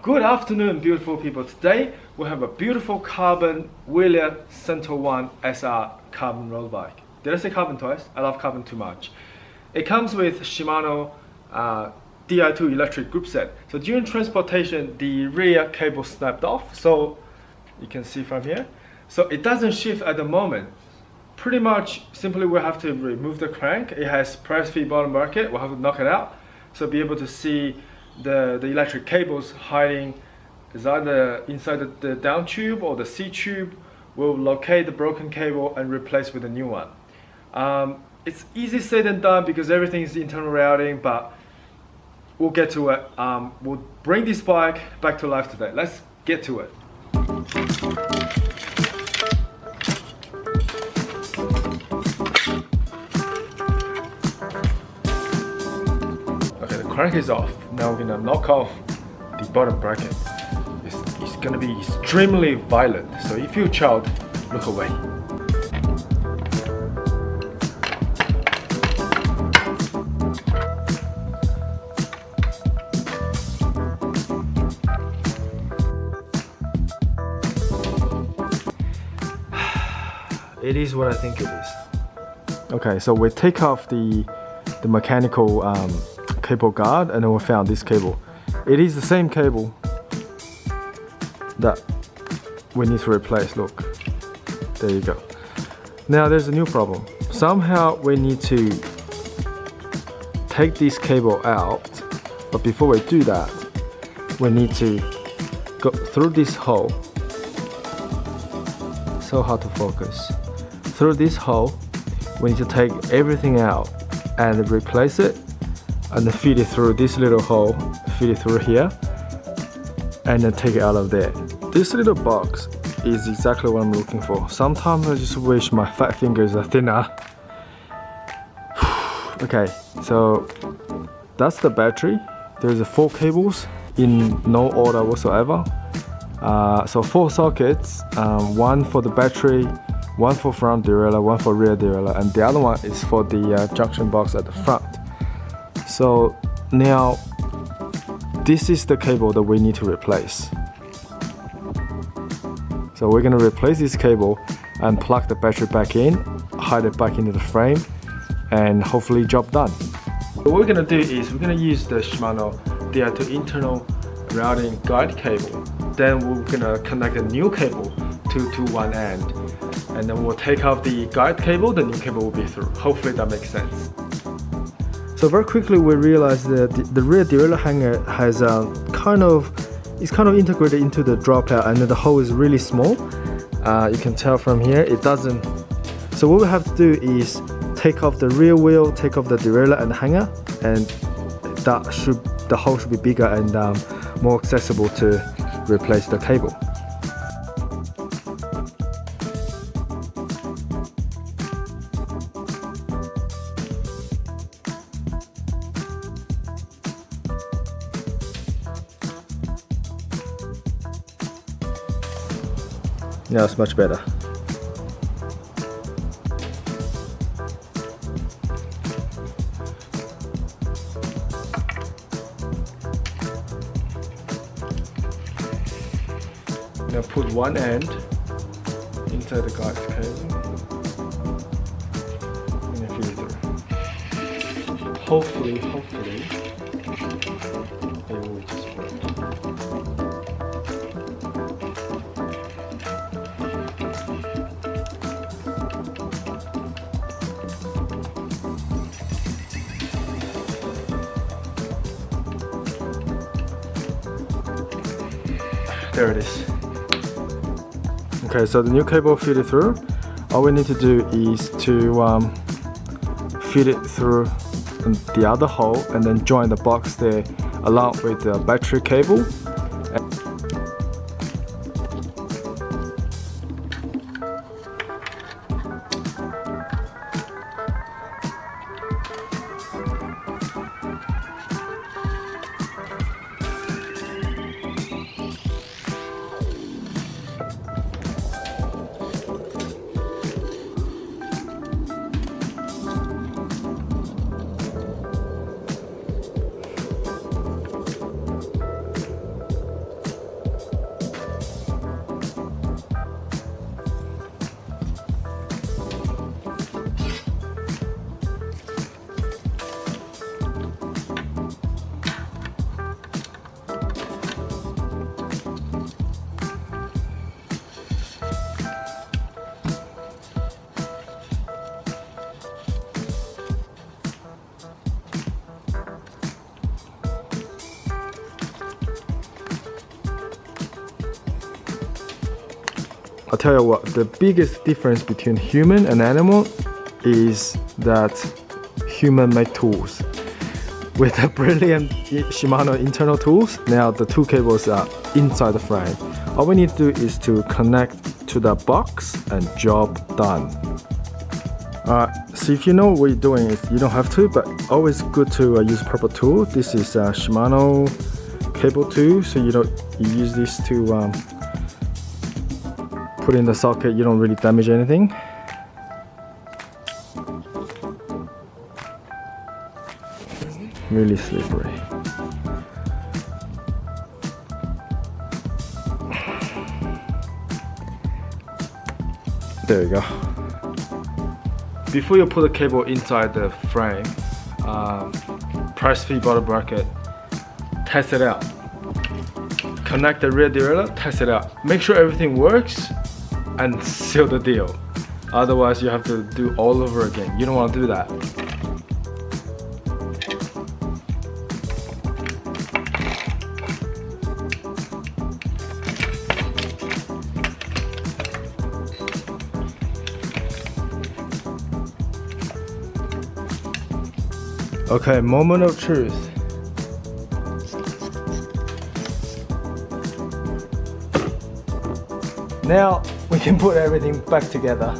Good afternoon, beautiful people. Today we have a beautiful carbon Wheeler Center 1 SR carbon road bike. Did I say carbon twice? I love carbon too much. It comes with Shimano di2 electric group set. So during transportation, the rear cable snapped off. So you can see from here. So it doesn't shift at the moment. Pretty much simply we have to remove the crank. It has press fit bottom bracket. We'll have to knock it out. So be able to see the electric cables hiding is either inside the down tube or the C tube. We'll locate the broken cable and replace with a new one. It's easy said than done because everything is internal routing, but we'll get to it. We'll bring this bike back to life today. Let's get to it. Okay, the crank is off. Now we're gonna knock off the bottom bracket. It's gonna be extremely violent, so if you're a child, look away. It is what I think it is. Okay, so we take off the mechanical cable guard, and then we found this cable. It is the same cable that we need to replace. Look, there you go. Now there's a new problem. Somehow we need to take this cable out, but before we do that, we need to go through this hole. So hard to focus. Through this hole, we need to take everything out and replace it, and then feed it through this little hole, feed it through here, and then take it out of there. This little box is exactly what I'm looking for. Sometimes I just wish my fat fingers are thinner. Okay, so that's the battery. There's 4 cables in no order whatsoever. So 4 sockets, 1 for the battery, 1 for front derailleur, 1 for rear derailleur, and the other one is for the junction box at the front. So now this is the cable that we need to replace. So we're going to replace this cable and plug the battery back in, hide it back into the frame, and hopefully job done. What we're going to do is we're going to use the Shimano di2 internal routing guide cable. Then we're going to connect a new cable to one end, and then we'll take off the guide cable. The new cable will be through. Hopefully that makes sense. So very quickly we realized that the rear derailleur hanger has it's kind of integrated into the dropout, and the hole is really small. You can tell from here it doesn't. So what we have to do is take off the rear wheel, take off the derailleur and the hanger, and the hole should be bigger and more accessible to replace the cable. Now it's much better. Now put one end inside the guide cable and feed it through. Hopefully it will just work. There it is. Okay, so the new cable fitted through. All we need to do is to feed it through the other hole and then join the box there along with the battery cable. I'll tell you what, the biggest difference between human and animal is that human make tools. With the brilliant Shimano internal tools, now the two cables are inside the frame. All we need to do is to connect to the box and job done. So if you know what you're doing, you don't have to, but always good to use proper tool. This is a Shimano cable tool, so you use this to put in the socket. You don't really damage anything. Really slippery. There you go. Before you put the cable inside the frame, press V-bottle bracket, test it out. Connect the rear derailleur, test it out. Make sure everything works and seal the deal. Otherwise you have to do all over again. You don't want to do that. Okay, moment of truth. Now we can put everything back together.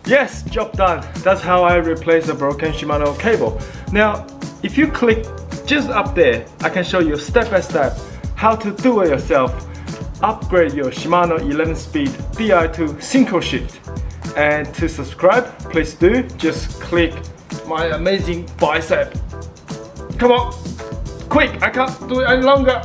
Yes, job done. That's how I replace the broken Shimano cable. Now, if you click just up there, I can show you step by step how to do it yourself. Upgrade your Shimano 11-speed di2 synchro shift. And to subscribe, please do. Just click my amazing bicep. Come on, quick, I can't do it any longer.